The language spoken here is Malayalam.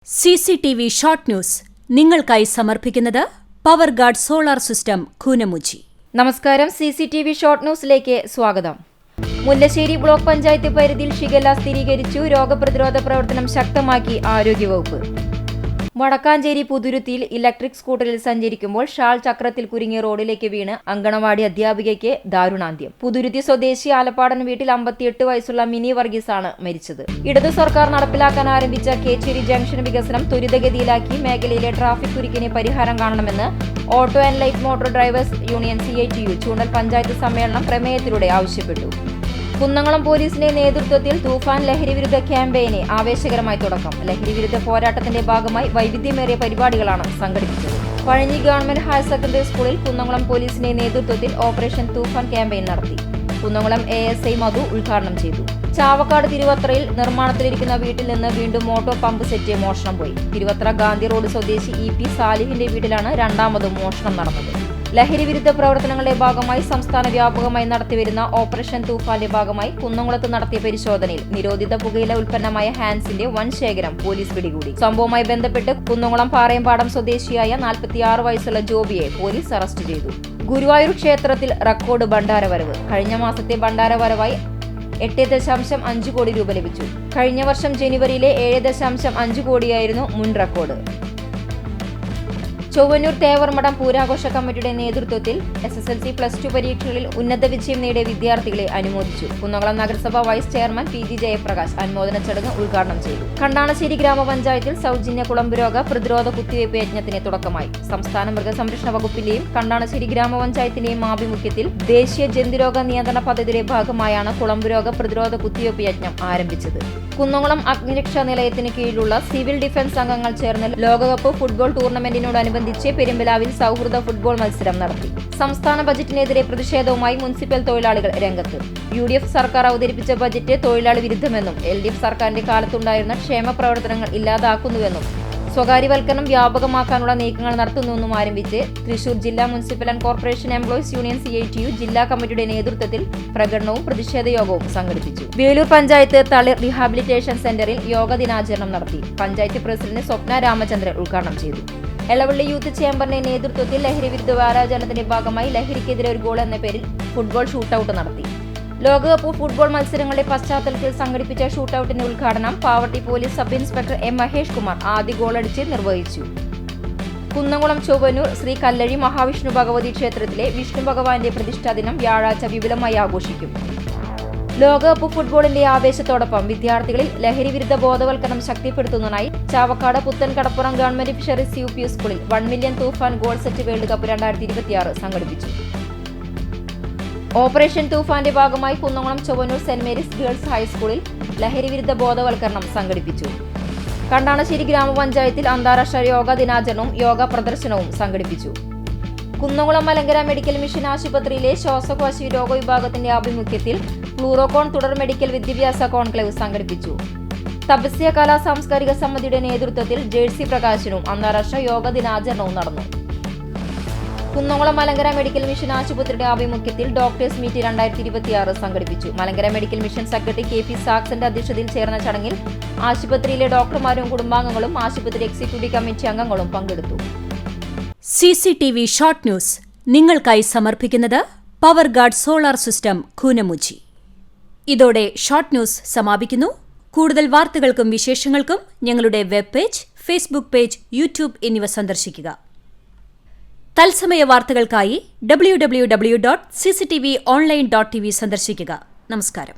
CCTV ഷോർട്ട് ന്യൂസ് നിങ്ങൾക്കായി സമർപ്പിക്കുന്നത് power guard solar system Koonamuchi. നമസ്കാരം. CCTV ഷോർട്ട് ന്യൂസിലേക്ക് സ്വാഗതം. മുല്ലശ്ശേരി ബ്ലോക്ക് പഞ്ചായത്ത് പരിധിയിൽ ഷിഗല്ല സ്ഥിരീകരിച്ചു. രോഗപ്രതിരോധ പ്രവർത്തനം ശക്തമാക്കി ആരോഗ്യവകുപ്പ്. വടക്കാഞ്ചേരി പുതുരുത്തിയിൽ ഇലക്ട്രിക് സ്കൂട്ടറിൽ സഞ്ചരിക്കുമ്പോൾ ഷാൾ ചക്രത്തിൽ കുരുങ്ങി റോഡിലേക്ക് വീണ് അങ്കണവാടി അധ്യാപികയ്ക്ക് ദാരുണാന്ത്യം. പുതുരുത്തി സ്വദേശി ആലപ്പാടൻ വീട്ടിൽ 58 വയസ്സുള്ള മിനി വർഗീസാണ് മരിച്ചത്. ഇടതു സർക്കാർ നടപ്പിലാക്കാൻ ആരംഭിച്ച കേച്ചേരി ജംഗ്ഷൻ വികസനം ത്വരിതഗതിയിലാക്കി മേഖലയിലെ ട്രാഫിക് കുരുക്കിന് പരിഹാരം കാണണമെന്ന് auto and light motor drivers union CITU ചൂണ്ടൽ പഞ്ചായത്ത് സമ്മേളനം പ്രമേയത്തിലൂടെ ആവശ്യപ്പെട്ടു. കുന്നംകുളം പോലീസിന്റെ നേതൃത്വത്തിൽ തൂഫാൻ ലഹരിവിരുദ്ധ ക്യാമ്പയിന് ആവേശകരമായി തുടക്കം. ലഹരിവിരുദ്ധ പോരാട്ടത്തിന്റെ ഭാഗമായി വൈവിധ്യമേറിയ പരിപാടികളാണ് സംഘടിപ്പിച്ചത്. പഴഞ്ഞി ഗവൺമെന്റ് ഹയർ സെക്കൻഡറി സ്കൂളിൽ കുന്നംകുളം പോലീസിന്റെ നേതൃത്വത്തിൽ ഓപ്പറേഷൻ തൂഫാൻ ക്യാമ്പയിൻ നടത്തി. കുന്നംകുളം ASI മധു ഉദ്ഘാടനം ചെയ്തു. ചാവക്കാട് തിരുവത്രയിൽ നിർമ്മാണത്തിലിരിക്കുന്ന വീട്ടിൽ നിന്ന് വീണ്ടും മോട്ടോർ പമ്പ് സെറ്റ് മോഷണം പോയി. തിരുവത്ര ഗാന്ധി റോഡ് സ്വദേശി EP സാലിഹിന്റെ വീട്ടിലാണ് രണ്ടാമതും മോഷണം നടന്നത്. ലഹരിവിരുദ്ധ പ്രവർത്തനങ്ങളുടെ ഭാഗമായി സംസ്ഥാന വ്യാപകമായി നടത്തിവരുന്ന ഓപ്പറേഷൻ തൂഫാന്റെ ഭാഗമായി കുന്നംകുളത്ത് നടത്തിയ പരിശോധനയിൽ നിരോധിത പുകയില ഉൽപ്പന്നമായ ഹാൻസിന്റെ വൻ ശേഖരം പോലീസ് പിടികൂടി. സംഭവവുമായി ബന്ധപ്പെട്ട് കുന്നംകുളം പാറയമ്പാടം സ്വദേശിയായ 46 വയസ്സുള്ള ജോബിയെ പോലീസ് അറസ്റ്റ് ചെയ്തു. ഗുരുവായൂർ ക്ഷേത്രത്തിൽ റെക്കോർഡ് ഭണ്ഡാരവരവ്. കഴിഞ്ഞ മാസത്തെ ഭണ്ഡാരവരവായി 8.5 കോടി രൂപ ലഭിച്ചു. കഴിഞ്ഞ വർഷം ജനുവരിയിലെ 7.5 കോടിയായിരുന്നു മുൻ റെക്കോർഡ്. ചൊവ്വന്നൂർ തേവർമഠം പൂരാഘോഷ കമ്മിറ്റിയുടെ നേതൃത്വത്തിൽ SSLC +2 പരീക്ഷകളിൽ ഉന്നത വിജയം നേടിയ വിദ്യാർത്ഥികളെ അനുമോദിച്ചു. കുന്നംകുളം നഗരസഭ വൈസ് ചെയർമാൻ PG ജയപ്രകാശ് അനുമോദന ചടങ്ങ് ഉദ്ഘാടനം ചെയ്തു. കണ്ടാണശ്ശേരി ഗ്രാമപഞ്ചായത്തിൽ സൗജന്യ കുളമ്പുരോഗ പ്രതിരോധ കുത്തിവയ്പ് യജ്ഞത്തിന് തുടക്കമായി. സംസ്ഥാന മൃഗസംരക്ഷണ വകുപ്പിന്റെയും കണ്ടാണശ്ശേരി ഗ്രാമപഞ്ചായത്തിന്റെയും ആഭിമുഖ്യത്തിൽ ദേശീയ ജന്തുരോഗ നിയന്ത്രണ പദ്ധതിയുടെ ഭാഗമായാണ് കുളമ്പുരോഗ പ്രതിരോധ കുത്തിവയ്പ് യജ്ഞം ആരംഭിച്ചത്. കുന്നംകുളം അഗ്നിരക്ഷാ നിലയത്തിന് കീഴിലുള്ള സിവിൽ ഡിഫൻസ് അംഗങ്ങൾ ചേർന്ന് ലോകകപ്പ് ഫുട്ബോൾ ടൂർണമെന്റിനോടനുബന്ധിച്ച് പെരുമ്പലാവിൽ സൗഹൃദ ഫുട്ബോൾ മത്സരം നടത്തി. സംസ്ഥാന ബജറ്റിനെതിരെ പ്രതിഷേധവുമായി മുനിസിപ്പൽ തൊഴിലാളികൾ രംഗത്ത്. UDF സർക്കാർ അവതരിപ്പിച്ച ബജറ്റ് തൊഴിലാളി വിരുദ്ധമെന്നും LDF സർക്കാരിന്റെ കാലത്തുണ്ടായിരുന്ന ക്ഷേമ പ്രവർത്തനങ്ങൾ ഇല്ലാതാക്കുന്നുവെന്നും സ്വകാര്യവൽക്കരണം വ്യാപകമാക്കാനുള്ള നീക്കങ്ങൾ നടത്തുന്നുവെന്നും ആരംഭിച്ച് തൃശൂർ ജില്ലാ municipal and corporation employees union CITU ജില്ലാ കമ്മിറ്റിയുടെ നേതൃത്വത്തിൽ പ്രകടനവും പ്രതിഷേധ യോഗവും സംഘടിപ്പിച്ചു. വേലൂർ പഞ്ചായത്ത് തളിർ റീഹാബിലിറ്റേഷൻ സെന്ററിൽ യോഗ ദിനാചരണം നടത്തി. പഞ്ചായത്ത് പ്രസിഡന്റ് സ്വപ്ന രാമചന്ദ്രൻ ഉദ്ഘാടനം ചെയ്തു. എളവള്ളി യൂത്ത് ചേംബറിന്റെ നേതൃത്വത്തിൽ ലഹരിവിരുദ്ധ വാരാചരണത്തിന്റെ ഭാഗമായി ലഹരിക്കെതിരെ ഒരു ഗോൾ എന്ന പേരിൽ ഫുട്ബോൾ ഷൂട്ടൌട്ട് നടത്തി. ലോകകപ്പ് ഫുട്ബോൾ മത്സരങ്ങളുടെ പശ്ചാത്തലത്തിൽ സംഘടിപ്പിച്ച ഷൂട്ടൌട്ടിന്റെ ഉദ്ഘാടനം Pavatti police sub inspector M Mahesh Kumar ആദ്യ ഗോളടിച്ച് നിർവഹിച്ചു. കുന്നംകുളം ചൊവ്വന്നൂർ ശ്രീ കല്ലഴി മഹാവിഷ്ണു ഭഗവതി ക്ഷേത്രത്തിലെ വിഷ്ണു ഭഗവാന്റെ പ്രതിഷ്ഠാ ദിനം വ്യാഴാഴ്ച വിപുലമായി ആഘോഷിക്കും. ലോകകപ്പ് ഫുട്ബോളിന്റെ ആവേശത്തോടൊപ്പം വിദ്യാർത്ഥികളിൽ ലഹരിവിരുദ്ധ ബോധവൽക്കരണം ശക്തിപ്പെടുത്തുന്നതിനായി ചാവക്കാട് പുത്തൻ കടപ്പുറം ഗവൺമെന്റ് ഫിഷറീസ് UP സ്കൂളിൽ 1 മില്യൺ തൂഫാൻ ഗോൾ സെറ്റ് വേൾഡ് കപ്പ് 2026 സംഘടിപ്പിച്ചു. ഓപ്പറേഷൻ തൂഫാന്റെ ഭാഗമായി Kunnamkulam Chowwannur saint Mary's girls ഹൈസ്കൂളിൽ ലഹരിവിരുദ്ധ ബോധവൽക്കരണം സംഘടിപ്പിച്ചു. കണ്ടാണശ്ശേരി ഗ്രാമപഞ്ചായത്തിൽ അന്താരാഷ്ട്ര യോഗ ദിനാചരണവും യോഗ പ്രദർശനവും സംഘടിപ്പിച്ചു. കുന്നംകുളം മലങ്കര മെഡിക്കൽ മിഷൻ ആശുപത്രിയിലെ ശ്വാസകോശ രോഗ വിഭാഗത്തിന്റെ ആഭിമുഖ്യത്തിൽ ഫ്ലൂറോകോൺ തുടർ മെഡിക്കൽ വിദ്യാഭ്യാസ കോൺക്ലേവ് സംഘടിപ്പിച്ചു. തപസ്യ കലാ സാംസ്കാരിക സമിതിയുടെ നേതൃത്വത്തിൽ ജേഴ്സി പ്രകാശനവും അന്താരാഷ്ട്ര യോഗ ദിനാചരണവും നടന്നു. കുന്നംകുളം മലങ്കര മെഡിക്കൽ മിഷൻ ആശുപത്രിയുടെ ആഭിമുഖ്യത്തിൽ ഡോക്ടേഴ്സ് മീറ്റ് 2026 സംഘടിപ്പിച്ചു. Malankara medical mission secretary KP സാക്സന്റെ അധ്യക്ഷതയിൽ ചേർന്ന ചടങ്ങിൽ ആശുപത്രിയിലെ ഡോക്ടർമാരും കുടുംബാംഗങ്ങളും ആശുപത്രി എക്സിക്യൂട്ടീവ് കമ്മിറ്റി അംഗങ്ങളും പങ്കെടുത്തു. CCTV ഷോർട്ട് ന്യൂസ് നിങ്ങൾക്കായി സമർപ്പിക്കുന്നത് power guard solar system Koonamuchi. ഇതോടെ ഷോർട്ട് ന്യൂസ് സമാപിക്കുന്നു. കൂടുതൽ വാർത്തകൾക്കും വിശേഷങ്ങൾക്കും ഞങ്ങളുടെ web page, Facebook page, YouTube എന്നിവ സന്ദർശിക്കുക. തത്സമയ വാർത്തകൾക്കായി www.cctvonline.tv സന്ദർശിക്കുക. നമസ്കാരം.